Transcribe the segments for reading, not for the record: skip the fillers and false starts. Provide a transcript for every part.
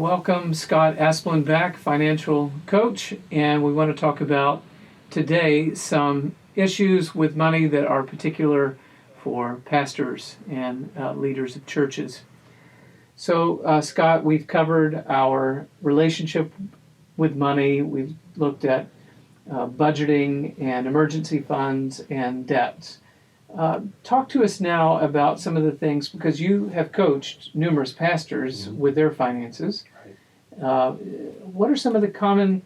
welcome Scott Aspelin back, financial coach, and we want to talk about today some issues with money that are particular for pastors and leaders of churches. So, Scott, we've covered our relationship with money. We've looked at budgeting and emergency funds and debts. Talk to us now about some of the things, because you have coached numerous pastors with their finances. Right. What are some of the common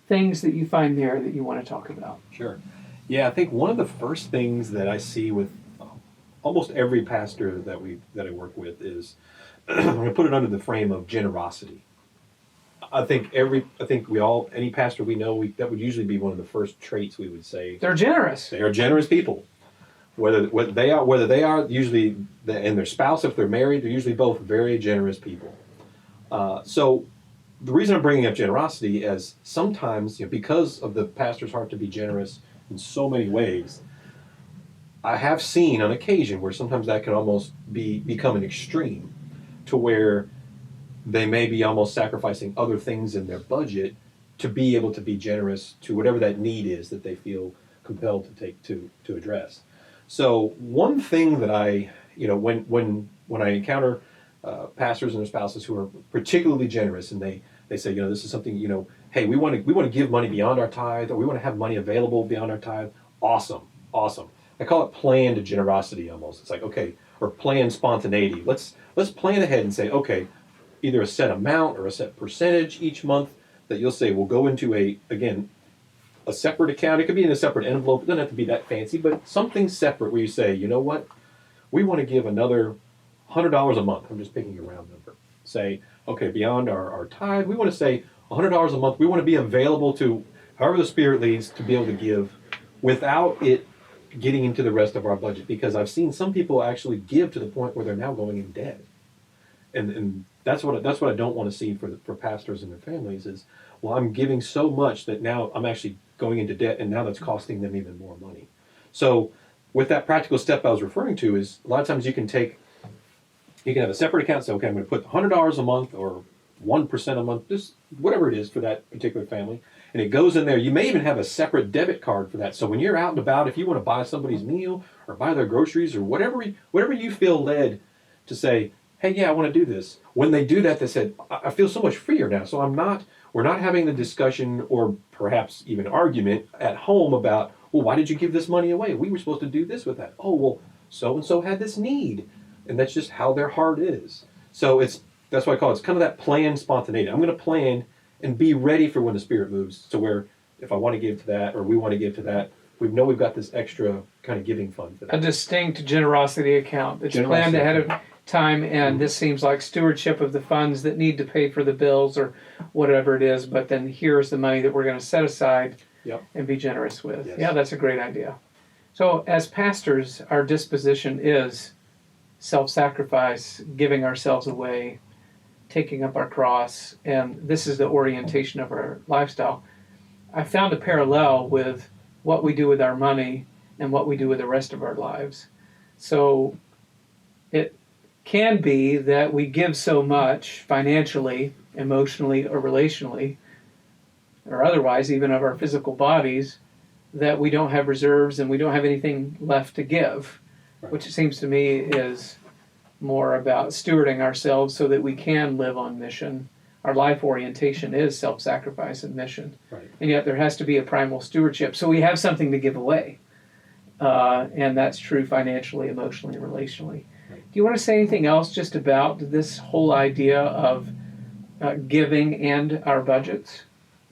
things that you find there that you want to talk about? Sure. Yeah, I think one of the first things that I see with almost every pastor that I work with is I'm going to put it under the frame of generosity. I think any pastor we know, that would usually be one of the first traits we would say. They're generous. They are generous people. Whether they are usually, and their spouse, if they're married, they're usually both very generous people. So the reason I'm bringing up generosity is sometimes, because of the pastor's heart to be generous in so many ways, I have seen on occasion where sometimes that can almost become an extreme to where they may be almost sacrificing other things in their budget to be able to be generous to whatever that need is that they feel compelled to take to address. So one thing that when I encounter pastors and their spouses who are particularly generous, and they say, this is something, hey, we want to give money beyond our tithe, or we want to have money available beyond our tithe. Awesome. I call it planned generosity almost. It's like, okay, or planned spontaneity. Let's plan ahead and say, okay, either a set amount or a set percentage each month that you'll say will go into a separate account. It could be in a separate envelope. It doesn't have to be that fancy, but something separate where you say, you know what, we want to give another $100 a month. I'm just picking a round number. Say, okay, beyond our tithe, we want to say $100 a month. We want to be available to however the Spirit leads to be able to give without it getting into the rest of our budget. Because I've seen some people actually give to the point where they're now going in debt. And that's what I don't want to see for pastors and their families is, well, I'm giving so much that now I'm actually going into debt, and now that's costing them even more money. So with that practical step I was referring to is a lot of times you can have a separate account, say, okay, I'm going to put $100 a month or 1% a month, just whatever it is for that particular family, and it goes in there. You may even have a separate debit card for that. So when you're out and about, if you want to buy somebody's meal or buy their groceries or whatever you feel led to say, hey, yeah, I want to do this. When they do that, they said, I feel so much freer now. So we're not having the discussion or perhaps even argument at home about, well, why did you give this money away? We were supposed to do this with that. Oh, well, so-and-so had this need. And that's just how their heart is. So that's why I call it, it's kind of that planned spontaneity. I'm going to plan and be ready for when the Spirit moves to where if I want to give to that or we want to give to that, we know we've got this extra kind of giving fund for that. A distinct generosity account that's planned ahead of time, and this seems like stewardship of the funds that need to pay for the bills or whatever it is, but then here's the money that we're going to set aside and be generous with. Yes. Yeah, that's a great idea. So as pastors, our disposition is self-sacrifice, giving ourselves away, taking up our cross, and this is the orientation of our lifestyle. I found a parallel with what we do with our money and what we do with the rest of our lives. So it can be that we give so much financially, emotionally, or relationally, or otherwise, even of our physical bodies, that we don't have reserves and we don't have anything left to give, right. Which it seems to me is more about stewarding ourselves so that we can live on mission. Our life orientation is self-sacrifice and mission. Right. And yet there has to be a primal stewardship. So we have something to give away. And that's true financially, emotionally, and relationally. Right. Do you want to say anything else just about this whole idea of giving and our budgets?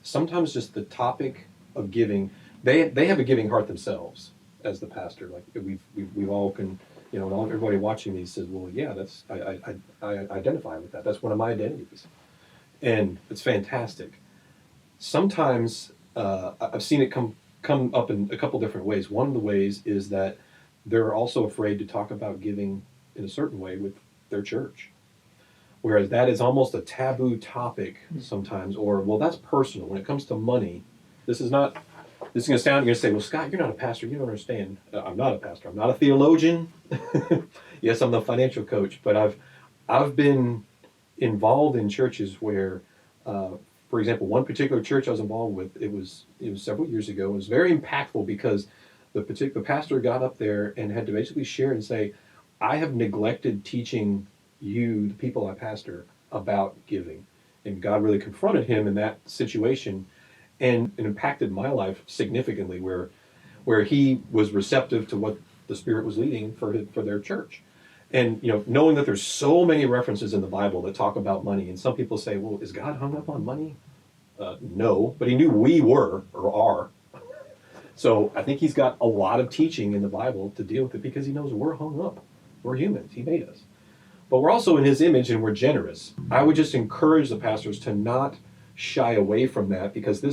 Sometimes just the topic of giving, they have a giving heart themselves as the pastor. Like we've all can, everybody watching these says, well, yeah, I identify with that. That's one of my identities. And it's fantastic. Sometimes I've seen it come up in a couple different ways. One of the ways is that they're also afraid to talk about giving in a certain way with their church. Whereas that is almost a taboo topic sometimes, or, well, that's personal. When it comes to money, this is going to sound, you're going to say, well, Scott, you're not a pastor. You don't understand. I'm not a pastor. I'm not a theologian. Yes, I'm the financial coach, but I've been involved in churches where, for example, one particular church I was involved with, it was several years ago. It was very impactful because the particular pastor got up there and had to basically share and say, I have neglected teaching you, the people I pastor, about giving. And God really confronted him in that situation, and it impacted my life significantly, where he was receptive to what the Spirit was leading for their church. And knowing that there's so many references in the Bible that talk about money, and some people say, well, is God hung up on money? No, but he knew we were or are. So I think he's got a lot of teaching in the Bible to deal with it because he knows we're hung up. We're humans. He made us. But we're also in his image and we're generous. I would just encourage the pastors to not shy away from that, because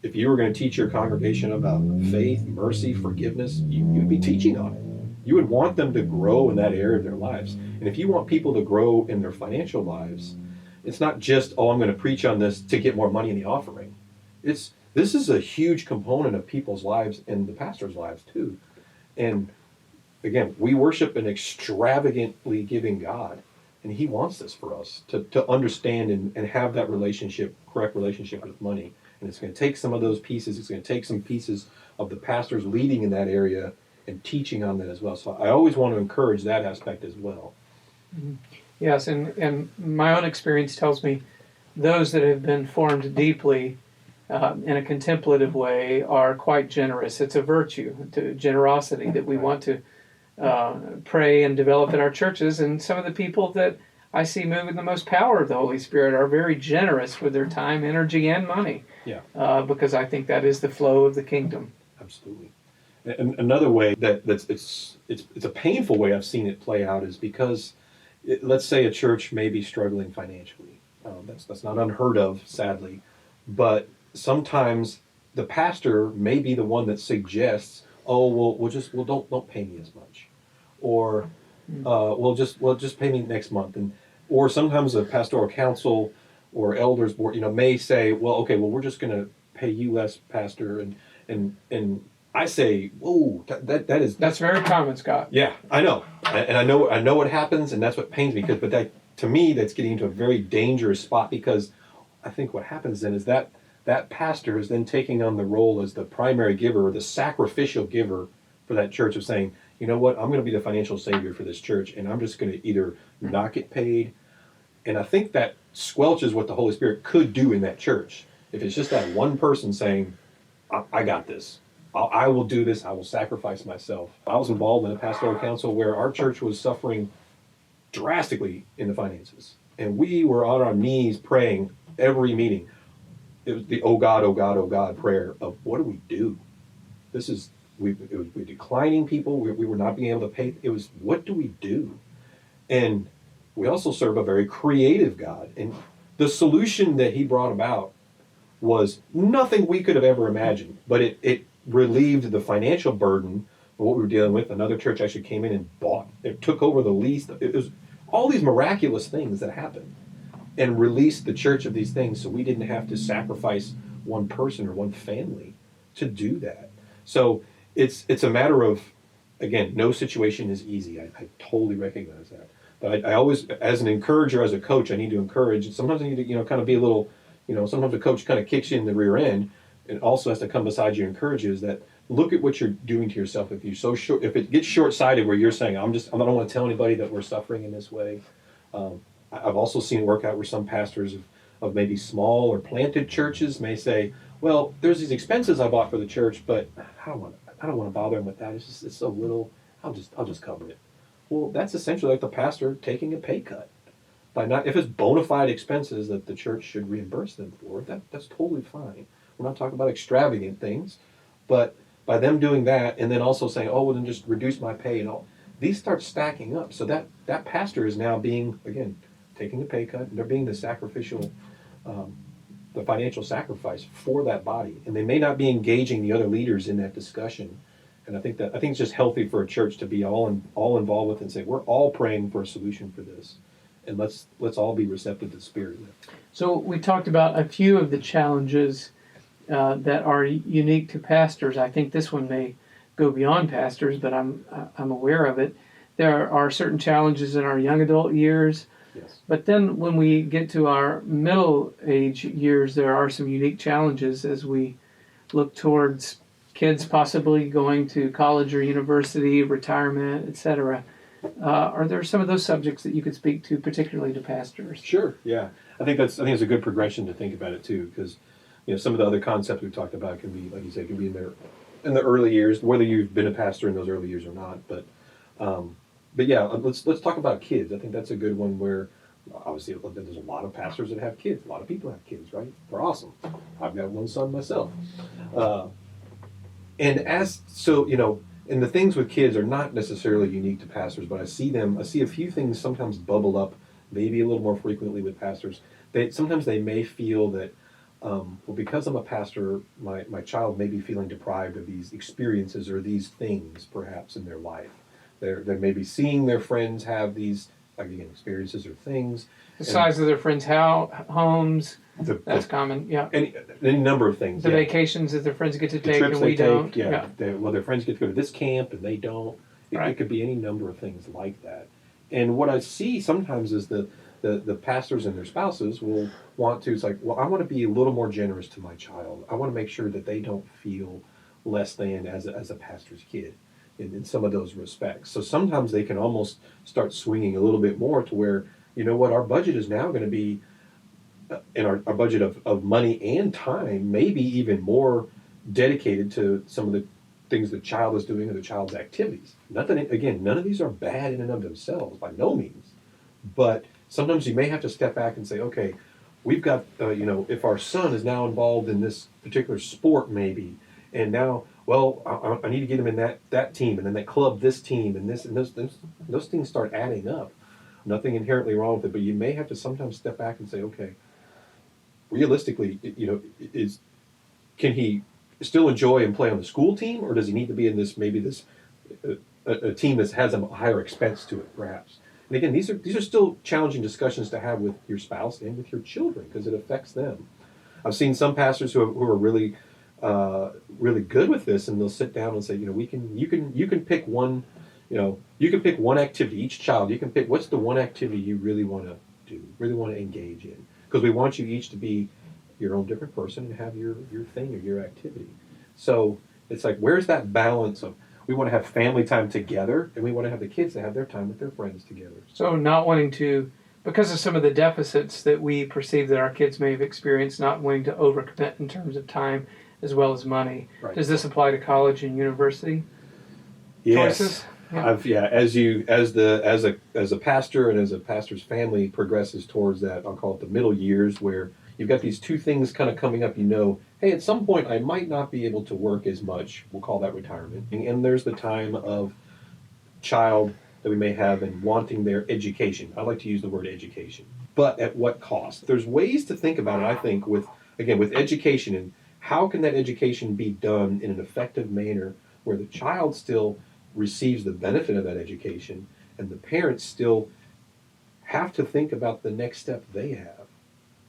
if you were going to teach your congregation about faith, mercy, forgiveness, you'd be teaching on it. You would want them to grow in that area of their lives. And if you want people to grow in their financial lives, it's not just, I'm going to preach on this to get more money in the offering. This is a huge component of people's lives and the pastor's lives too. And again, we worship an extravagantly giving God, and he wants this for us to understand and have that correct relationship with money. And it's going to take some of those pieces. It's going to take some pieces of the pastors leading in that area and teaching on that as well. So I always want to encourage that aspect as well. Mm-hmm. Yes, and my own experience tells me those that have been formed deeply in a contemplative way are quite generous. It's a virtue, generosity that we want to pray and develop in our churches. And some of the people that I see moving the most power of the Holy Spirit are very generous with their time, energy, and money. Yeah. Because I think that is the flow of the kingdom. Absolutely. And another way it's a painful way I've seen it play out is because, let's say a church may be struggling financially. That's not unheard of, sadly. But sometimes the pastor may be the one that suggests, don't pay me as much, or just pay me next month, or sometimes a pastoral council or elders board may say, we're just going to pay you less, pastor, and I say, that's very common, Scott. Yeah, I know, and I know what happens, and that's what pains me, but that, to me, that's getting into a very dangerous spot, because I think what happens then is that pastor is then taking on the role as the primary giver or the sacrificial giver for that church, of saying, you know what, I'm going to be the financial savior for this church, and I'm just going to either not get paid. And I think that squelches what the Holy Spirit could do in that church. If it's just that one person saying, I got this. I will do this. I will sacrifice myself. I was involved in a pastoral council where our church was suffering drastically in the finances. And we were on our knees praying every meeting. It was the oh God, oh God, oh God prayer of, what do we do? We're declining people. We were not being able to pay. It was, what do we do? And we also serve a very creative God. And the solution that he brought about was nothing we could have ever imagined. But it relieved the financial burden of what we were dealing with. Another church actually came in and it took over the lease. It was all these miraculous things that happened, and released the church of these things, so we didn't have to sacrifice one person or one family to do that. So it's a matter of, again, no situation is easy. I totally recognize that. But I always, as an encourager, as a coach, I need to encourage. Sometimes I need to, kind of be a little, sometimes a coach kind of kicks you in the rear end, and also has to come beside you and encourage you, is that, look at what you're doing to yourself. If it gets short-sighted where you're saying, I don't want to tell anybody that we're suffering in this way. I've also seen it work out where some pastors of maybe small or planted churches may say, well, there's these expenses I bought for the church, but I don't want to bother them with that. It's so little. I'll just cover it. Well, that's essentially like the pastor taking a pay cut. If it's bona fide expenses that the church should reimburse them for, that's totally fine. We're not talking about extravagant things, but by them doing that and then also saying, then just reduce my pay and all, these start stacking up. So that pastor is now being, again, taking a pay cut, and they're being the sacrificial, the financial sacrifice for that body, and they may not be engaging the other leaders in that discussion. And I think it's just healthy for a church to be all involved with and say, we're all praying for a solution for this, and let's all be receptive to the Spirit. So we talked about a few of the challenges that are unique to pastors. I think this one may go beyond pastors, but I'm aware of it. There are certain challenges in our young adult years. Yes. But then when we get to our middle age years, there are some unique challenges as we look towards kids possibly going to college or university, retirement, etc. Are there some of those subjects that you could speak to, particularly to pastors? Sure. Yeah. I think it's a good progression to think about it too, because some of the other concepts we've talked about can be, like you said, can be in the early years, whether you've been a pastor in those early years or not. But yeah, let's talk about kids. I think that's a good one where obviously there's a lot of pastors that have kids. A lot of people have kids, right? They're awesome. I've got one son myself. And the things with kids are not necessarily unique to pastors, but I see a few things sometimes bubble up, maybe a little more frequently with pastors. Sometimes they may feel that, because I'm a pastor, my child may be feeling deprived of these experiences or these things perhaps in their life. They're maybe seeing their friends have these, again, experiences or things. The size of their friends' homes. That's common, yeah. Any number of things. The vacations that their friends get to take trips and we don't. Yeah. Their friends get to go to this camp and they don't. Right. It could be any number of things like that. And what I see sometimes is the pastors and their spouses will want to, it's like, well, I want to be a little more generous to my child. I want to make sure that they don't feel less than as a pastor's kid in some of those respects. So sometimes they can almost start swinging a little bit more to where, our budget is now going to be, and our budget of money and time may be even more dedicated to some of the things the child is doing or the child's activities. Again, none of these are bad in and of themselves, by no means. But sometimes you may have to step back and say, okay, we've got, if our son is now involved in this particular sport maybe, and now, well, I need to get him in that team, and then that club, this team, and this, and those things start adding up. Nothing inherently wrong with it, but you may have to sometimes step back and say, okay, realistically, can he still enjoy and play on the school team, or does he need to be in this a team that has a higher expense to it, perhaps? And again, these are still challenging discussions to have with your spouse and with your children because it affects them. I've seen some pastors who are really really good with this, and they'll sit down and say, you can pick one, you can pick one activity. Each child, you can pick what's the one activity you really want to do, really want to engage in. Because we want you each to be your own different person and have your thing or your activity. So it's like, where's that balance of, we want to have family time together and we want to have the kids to have their time with their friends together. So not wanting to, because of some of the deficits that we perceive that our kids may have experienced, not wanting to overcommit in terms of time as well as money. Right. Does this apply to college and university yes. choices? Yeah. As a pastor and as a pastor's family progresses towards that, I'll call it the middle years, where you've got these two things kind of coming up. Hey, at some point I might not be able to work as much. We'll call that retirement. And there's the time of child that we may have and wanting their education. I like to use the word education, but at what cost? There's ways to think about it. I think with education, and how can that education be done in an effective manner where the child still receives the benefit of that education, and the parents still have to think about the next step they have,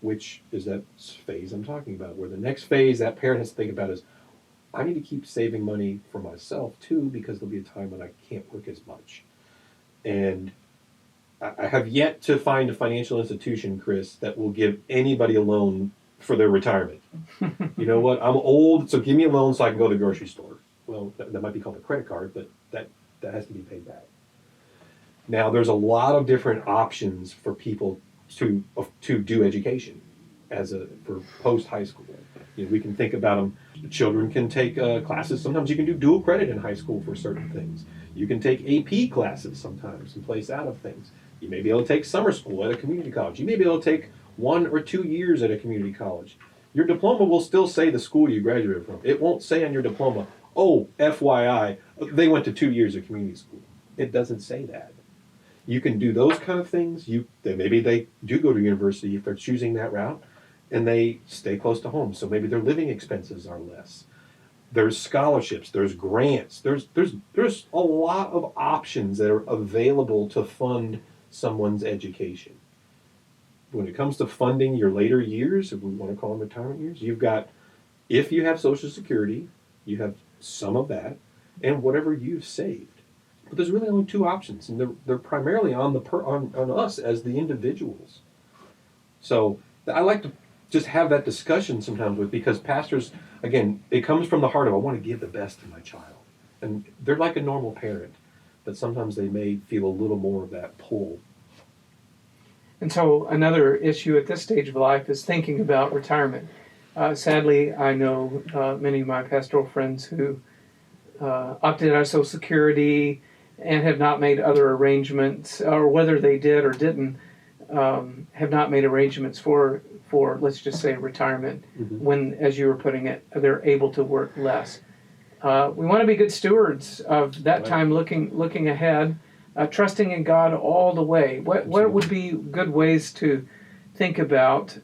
which is that phase I'm talking about, where the next phase that parent has to think about is, I need to keep saving money for myself too, because there'll be a time when I can't work as much. And I have yet to find a financial institution, Chris, that will give anybody a loan for their retirement. You know what? I'm old, so give me a loan so I can go to the grocery store. Well, that might be called a credit card, but that has to be paid back. Now, there's a lot of different options for people to do education for post high school. We can think about them. Children can take classes. Sometimes you can do dual credit in high school for certain things. You can take AP classes sometimes and place out of things. You may be able to take summer school at a community college. You may be able to take 1 or 2 years at a community college. Your diploma will still say the school you graduated from. It won't say on your diploma, oh, FYI, they went to 2 years of community school. It doesn't say that. You can do those kind of things. Maybe they do go to university if they're choosing that route, and they stay close to home. So maybe their living expenses are less. There's scholarships. There's grants. There's a lot of options that are available to fund someone's education. When it comes to funding your later years, if we want to call them retirement years, you've got, if you have Social Security, you have some of that, and whatever you've saved. But there's really only two options, and they're primarily on on us as the individuals. So I like to just have that discussion sometimes because pastors, again, it comes from the heart of I want to give the best to my child, and they're like a normal parent, but sometimes they may feel a little more of that pull. And so another issue at this stage of life is thinking about retirement. Sadly, I know many of my pastoral friends who opted out of Social Security and have not made other arrangements, or whether they did or didn't, have not made arrangements for let's just say retirement, when, as you were putting it, they're able to work less. We want to be good stewards of that time, looking ahead, trusting in God all the way. What would be good ways to think about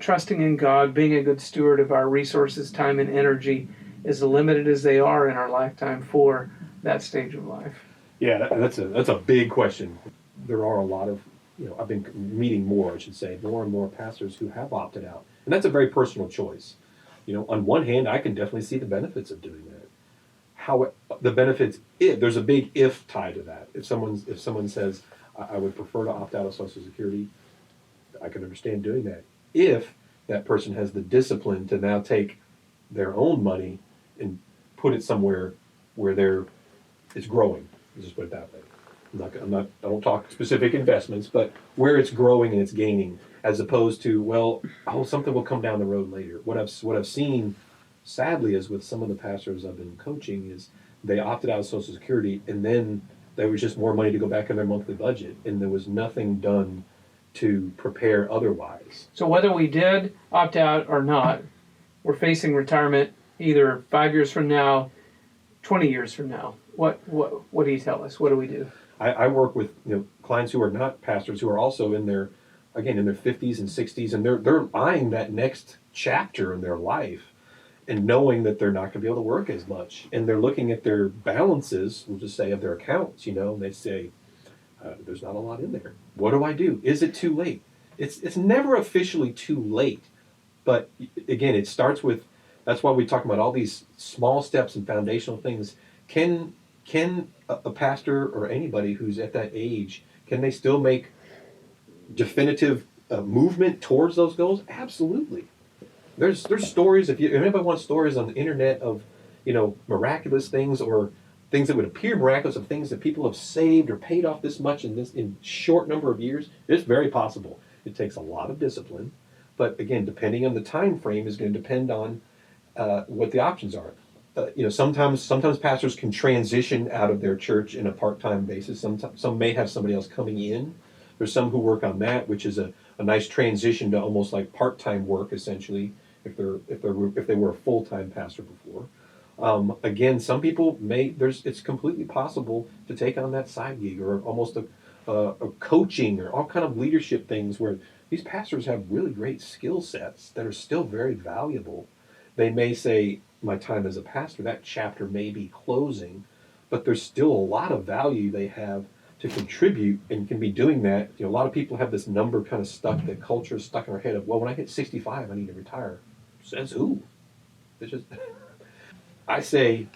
trusting in God, being a good steward of our resources, time, and energy, as limited as they are in our lifetime for that stage of life? Yeah, that's a big question. There are a lot of, I've been meeting more, I should say, more and more pastors who have opted out. And that's a very personal choice. On one hand, I can definitely see the benefits of doing that. How the benefits, there's a big if tied to that. If someone says, I would prefer to opt out of Social Security, I can understand doing that. If that person has the discipline to now take their own money and put it somewhere where it's growing. Let's just put it that way. I don't talk specific investments, but where it's growing and it's gaining, as opposed to, something will come down the road later. What I've seen, sadly, is with some of the pastors I've been coaching, is they opted out of Social Security, and then there was just more money to go back in their monthly budget, and there was nothing done to prepare otherwise. So whether we did opt out or not, we're facing retirement either 5 years from now, 20 years from now. What do you tell us? What do we do? I work with clients who are not pastors, who are also in their 50s and 60s, and they're eyeing that next chapter in their life, and knowing that they're not going to be able to work as much, and they're looking at their balances, we'll just say, of their accounts, and they say, there's not a lot in there. What do I do? Is it too late? It's never officially too late, but again, it starts with. That's why we talk about all these small steps and foundational things. Can a pastor or anybody who's at that age, can they still make definitive movement towards those goals? Absolutely. There's stories. If anybody wants stories on the internet of miraculous things, or things that would appear miraculous, of things that people have saved or paid off this much in short number of years, it's very possible. It takes a lot of discipline, but again, depending on the time frame, is going to depend on what the options are. Sometimes pastors can transition out of their church in a part-time basis. Some may have somebody else coming in. There's some who work on that, which is a nice transition to almost like part-time work, essentially, if they were a full-time pastor before. Again, some people it's completely possible to take on that side gig, or almost a coaching, or all kind of leadership things, where these pastors have really great skill sets that are still very valuable. They may say, my time as a pastor, that chapter may be closing, but there's still a lot of value they have to contribute, and can be doing that. A lot of people have this number kind of stuck, that culture is stuck in our head of, when I hit 65, I need to retire. Says who? It's just, I say,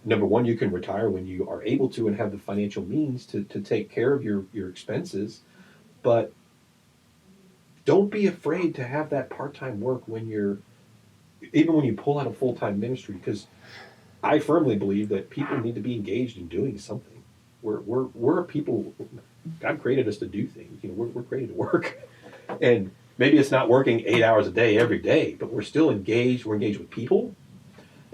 number one, you can retire when you are able to and have the financial means to take care of your expenses, but don't be afraid to have that part-time work even when you pull out a full-time ministry, because I firmly believe that people need to be engaged in doing something. We're people. God created us to do things. We're created to work, and maybe it's not working 8 hours a day every day, but we're still engaged. We're engaged with people,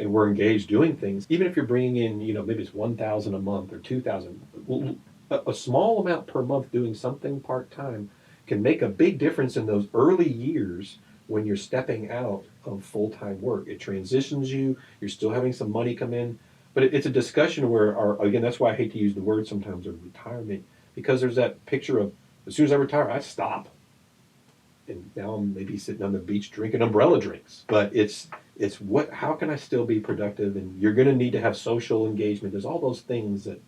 and we're engaged doing things. Even if you're bringing in, maybe it's $1,000 a month or $2,000, a small amount per month doing something part-time can make a big difference in those early years when you're stepping out of full-time work. It transitions you. You're still having some money come in, but it's a discussion where, again, that's why I hate to use the word sometimes of retirement, because there's that picture of, as soon as I retire, I stop, and now I'm maybe sitting on the beach drinking umbrella drinks. But it's how can I still be productive? And you're going to need to have social engagement. There's all those things that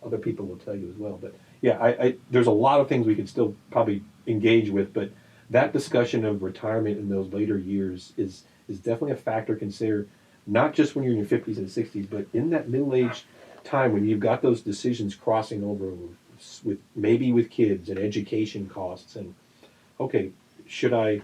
other people will tell you as well. But yeah, there's a lot of things we could still probably engage with, but that discussion of retirement in those later years is definitely a factor to consider. not just when you're in your 50s and 60s, but in that middle-aged time when you've got those decisions crossing over with maybe with kids and education costs and, okay, should I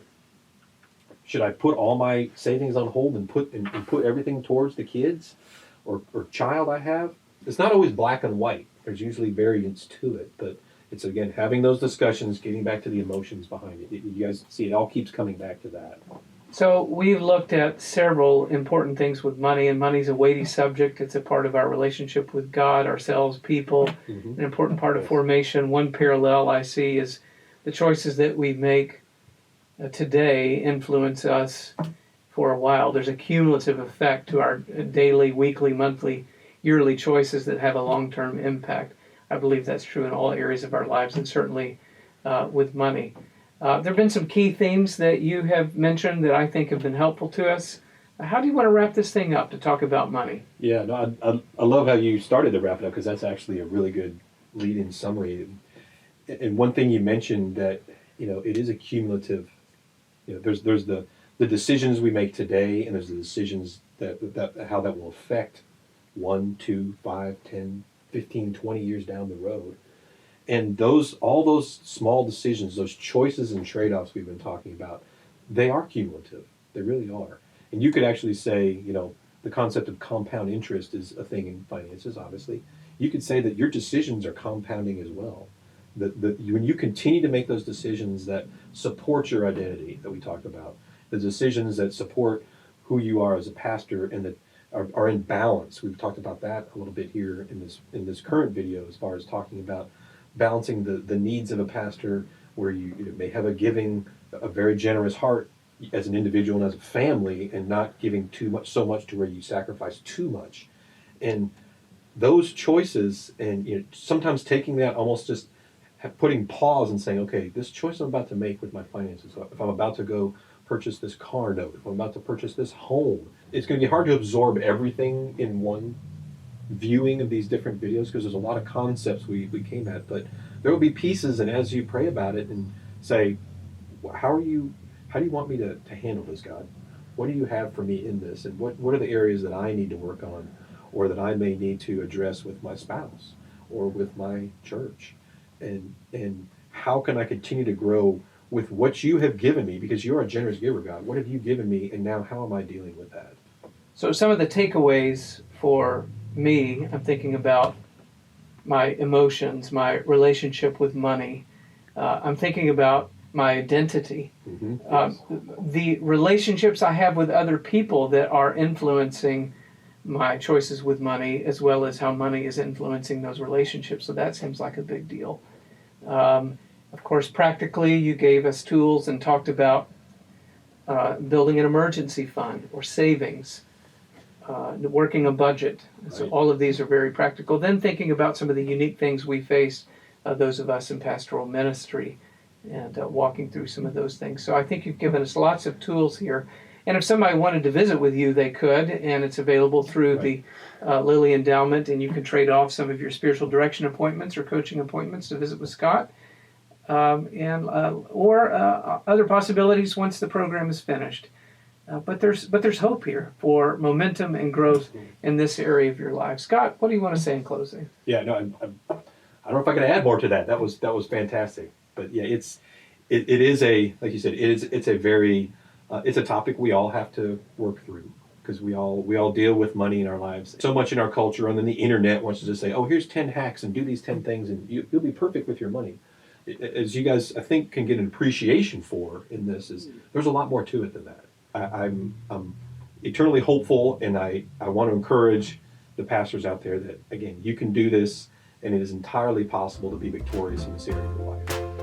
put all my savings on hold and put everything towards the kids or child I have? It's not always black and white. There's usually variance to it, but it's, again, having those discussions, getting back to the emotions behind it. You guys see, it all keeps coming back to that. So we've looked at several important things with money, and money's a weighty subject. It's a part of our relationship with God, ourselves, people, an important part of formation. One parallel I see is the choices that we make today influence us for a while. There's a cumulative effect to our daily, weekly, monthly, yearly choices that have a long-term impact. I believe that's true in all areas of our lives, and certainly with money. There have been some key themes that you have mentioned that I think have been helpful to us. How do you want to wrap this thing up to talk about money? Yeah, no, I love how you started to wrap it up, because that's actually a really good lead-in summary. And one thing you mentioned that, it is a cumulative. There's the decisions we make today, and there's the decisions that how that will affect 1, 2, 5, 10, 15, 20 years down the road. And all those small decisions, those choices and trade-offs we've been talking about, they are cumulative. They really are. And you could actually say, the concept of compound interest is a thing in finances, obviously. You could say that your decisions are compounding as well. When you continue to make those decisions that support your identity that we talked about, the decisions that support who you are as a pastor and that are in balance. We've talked about that a little bit here in this current video, as far as talking about balancing the needs of a pastor, where you may have a very generous heart as an individual and as a family, and not giving so much to where you sacrifice too much. And those choices, and sometimes taking that, almost just putting pause and saying, okay, this choice I'm about to make with my finances, if I'm about to go purchase this car note, if I'm about to purchase this home, it's going to be hard to absorb everything in one viewing of these different videos, because there's a lot of concepts we came at, but there will be pieces, and as you pray about it and say, how do you want me to handle this, God? What do you have for me in this? And what are the areas that I need to work on, or that I may need to address with my spouse or with my church? And how can I continue to grow with what you have given me? Because you're a generous giver, God. What have you given me, and now how am I dealing with that? So some of the takeaways for me, I'm thinking about my emotions, my relationship with money. I'm thinking about my identity, Yes. the relationships I have with other people that are influencing my choices with money, as well as how money is influencing those relationships. So that seems like a big deal. Of course, practically, you gave us tools and talked about building an emergency fund or savings, working a budget. So Right. all of these are very practical. Then thinking about some of the unique things we face, those of us in pastoral ministry, and walking through some of those things. So I think you've given us lots of tools here. And if somebody wanted to visit with you, they could, and it's available through Right. the Lilly Endowment, and you can trade off some of your spiritual direction appointments or coaching appointments to visit with Scott, or other possibilities once the program is finished. But there's hope here for momentum and growth in this area of your life. Scott, what do you want to say in closing? Yeah, no, I don't know if I can add more to that. That was fantastic. But yeah, it is like you said, it's a very it's a topic we all have to work through, because we all deal with money in our lives. So much in our culture, and then the internet wants to just say, oh, here's 10 hacks and do these 10 things and you'll be perfect with your money. As you guys, I think, can get an appreciation for in this, is there's a lot more to it than that. I'm eternally hopeful, and I want to encourage the pastors out there that, again, you can do this, and it is entirely possible to be victorious in this area of your life.